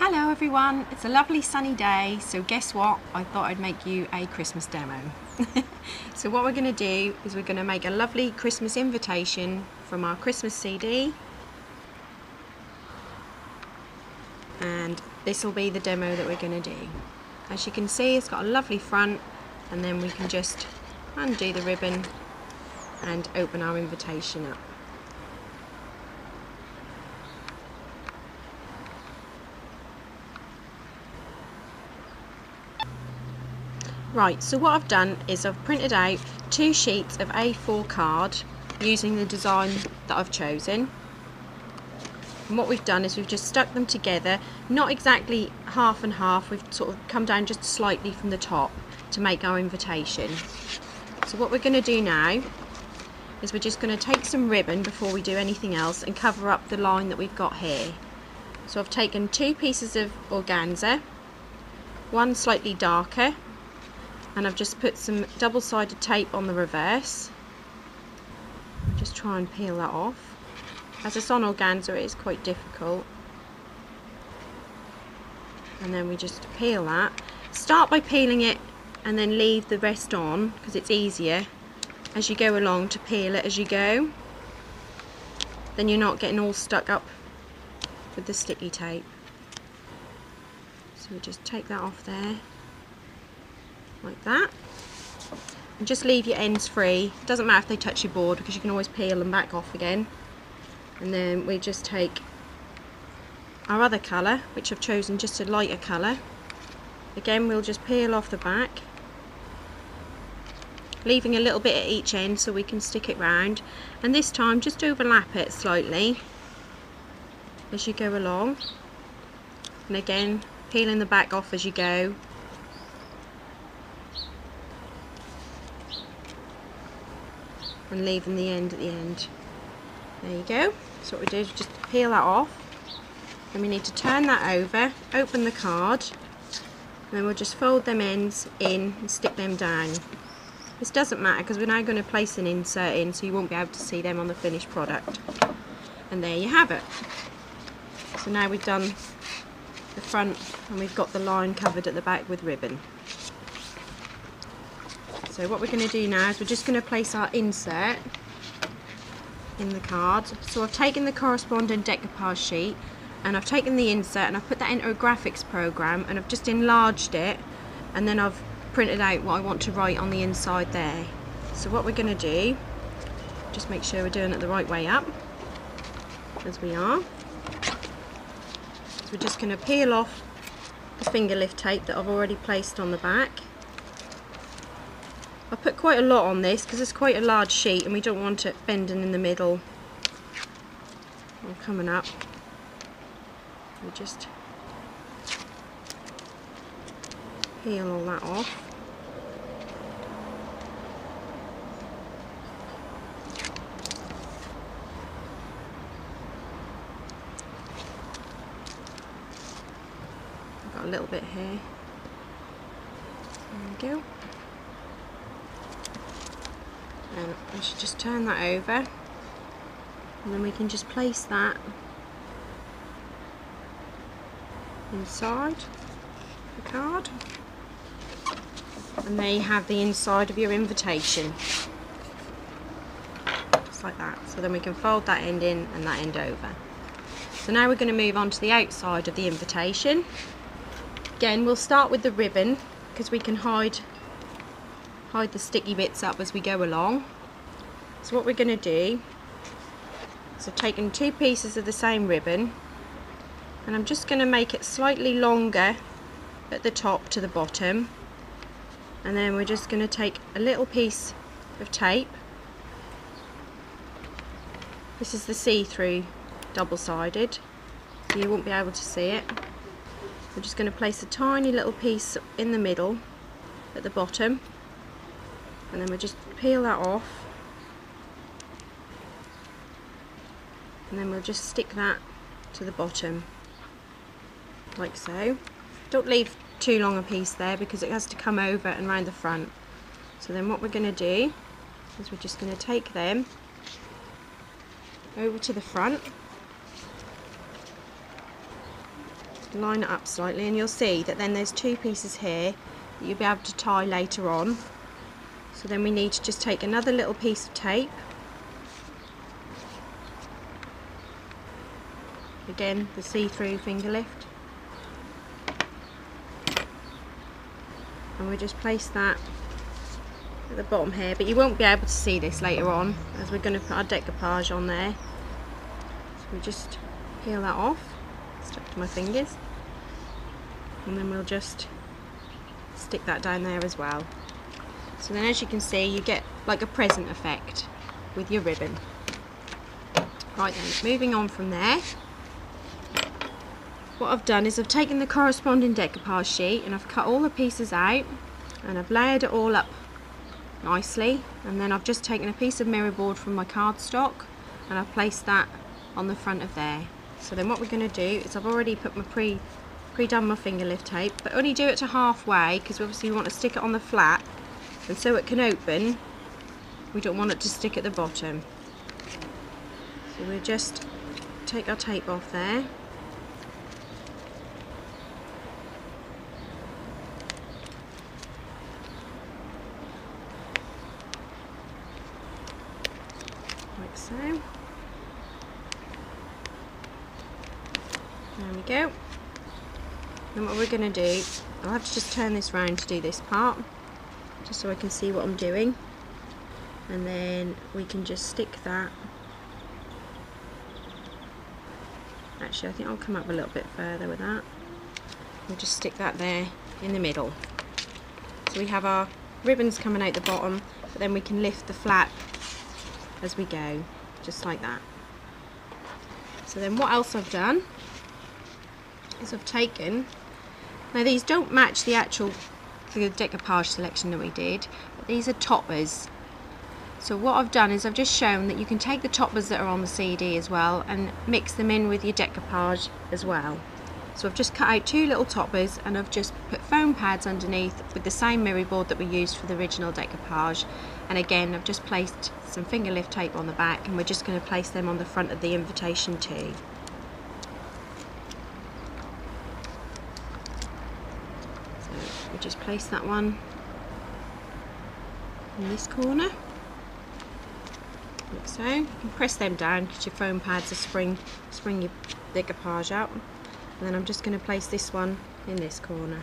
Hello everyone, it's a lovely sunny day, so guess what? I thought I'd make you a Christmas demo. So what we're going to do is we're going to make a lovely Christmas invitation from our Christmas CD, and this will be the demo that we're going to do. As you can see, it's got a lovely front, and then we can just undo the ribbon and open our invitation up. Right, so what I've done is I've printed out 2 sheets of A4 card using the design that I've chosen. And what we've done is we've just stuck them together, not exactly half and half, we've sort of come down just slightly from the top to make our invitation. So what we're going to do now is we're just going to take some ribbon before we do anything else and cover up the line that we've got here. So I've taken 2 pieces of organza, one slightly darker, and I've just put some double-sided tape on the reverse. Just try and peel that off. As it's on organza, it is quite difficult. And then we just peel that. Start by peeling it and then leave the rest on, because it's easier as you go along to peel it as you go. Then you're not getting all stuck up with the sticky tape. So we just take that off there, like that, and just leave your ends free. It doesn't matter if they touch your board because you can always peel them back off again. And then we just take our other colour, which I've chosen just a lighter colour. Again, we'll just peel off the back, leaving a little bit at each end so we can stick it round, and this time just overlap it slightly as you go along, and again peeling the back off as you go. And leaving the end at the end. There you go. So what we do is just peel that off. Then we need to turn that over, open the card, and then we'll just fold them ends in and stick them down. This doesn't matter because we're now going to place an insert in, so you won't be able to see them on the finished product. And there you have it. So now we've done the front and we've got the line covered at the back with ribbon. So what we're going to do now is we're just going to place our insert in the card. So I've taken the corresponding decoupage sheet and I've taken the insert and I've put that into a graphics program and I've just enlarged it, and then I've printed out what I want to write on the inside there. So what we're going to do, just make sure we're doing it the right way up, as we are. So we're just going to peel off the finger lift tape that I've already placed on the back. I put quite a lot on this because it's quite a large sheet and we don't want it bending in the middle or coming up. We just peel all that off. I've got a little bit here. There we go. And I should just turn that over, and then we can just place that inside the card, and there you have the inside of your invitation, just like that. So then we can fold that end in and that end over. So now we're going to move on to the outside of the invitation. Again, we'll start with the ribbon because we can hide the sticky bits up as we go along. So what we're going to do is I've taken 2 pieces of the same ribbon and I'm just going to make it slightly longer at the top to the bottom, and then we're just going to take a little piece of tape. This is the see-through double-sided, so you won't be able to see it. We're just going to place a tiny little piece in the middle at the bottom, and then we'll just peel that off, and then we'll just stick that to the bottom like so. Don't leave too long a piece there because it has to come over and round the front. So then what we're going to do is we're just going to take them over to the front, line it up slightly, and you'll see that then there's two pieces here that you'll be able to tie later on. So then we need to just take another little piece of tape, again the see-through finger lift, and we just place that at the bottom here, but you won't be able to see this later on as we're going to put our decoupage on there. So we just peel that off, stuck to my fingers, and then we'll just stick that down there as well. So then, as you can see, you get like a present effect with your ribbon. Right then, moving on from there, what I've done is I've taken the corresponding decoupage sheet and I've cut all the pieces out and I've layered it all up nicely, and then I've just taken a piece of mirror board from my cardstock and I've placed that on the front of there. So then what we're going to do is I've already put my pre-done my finger lift tape, but only do it to halfway because obviously we want to stick it on the flat, and so it can open, we don't want it to stick at the bottom. So we'll just take our tape off there. Like so. There we go. And what we're going to do, I'll have to just turn this round to do this part, just so I can see what I'm doing, and then we can just stick that. Actually, I think I'll come up a little bit further with that. We'll just stick that there in the middle. So we have our ribbons coming out the bottom, but then we can lift the flap as we go, just like that. So then what else I've done is I've taken, now these don't match the decoupage selection that we did, but these are toppers. So what I've done is I've just shown that you can take the toppers that are on the CD as well and mix them in with your decoupage as well. So I've just cut out two little toppers and I've just put foam pads underneath with the same mirror board that we used for the original decoupage, and again I've just placed some finger lift tape on the back, and we're just going to place them on the front of the invitation too. So we just place that one in this corner, like so. You can press them down because your foam pads are spring your decoupage out. And then I'm just going to place this one in this corner.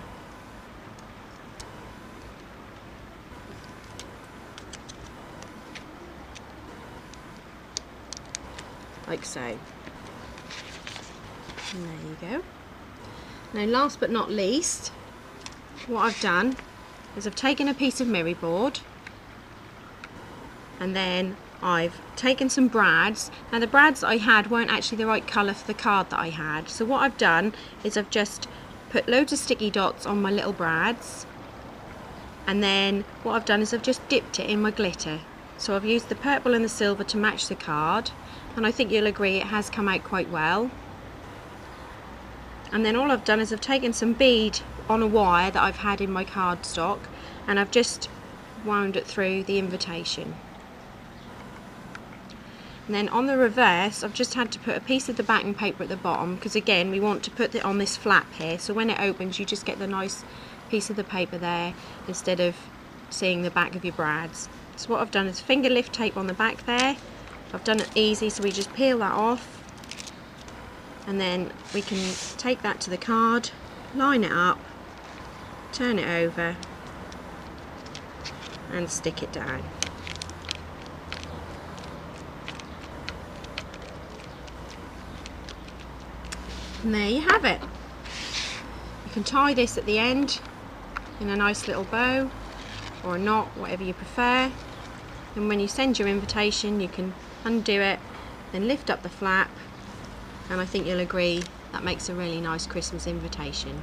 Like so. And there you go. Now last but not least, what I've done is I've taken a piece of mirror board and then I've taken some brads. Now the brads that I had weren't actually the right colour for the card that I had, so what I've done is I've just put loads of sticky dots on my little brads, and then what I've done is I've just dipped it in my glitter. So I've used the purple and the silver to match the card, and I think you'll agree it has come out quite well. And then all I've done is I've taken some bead on a wire that I've had in my cardstock and I've just wound it through the invitation. And then on the reverse, I've just had to put a piece of the backing paper at the bottom, because again we want to put it on this flap here, so when it opens you just get the nice piece of the paper there instead of seeing the back of your brads. So what I've done is finger lift tape on the back there. I've done it easy, so we just peel that off and then we can take that to the card, line it up, turn it over and stick it down. And there you have it. You can tie this at the end in a nice little bow or a knot, whatever you prefer, and when you send your invitation you can undo it, then lift up the flap, and I think you'll agree that makes a really nice Christmas invitation.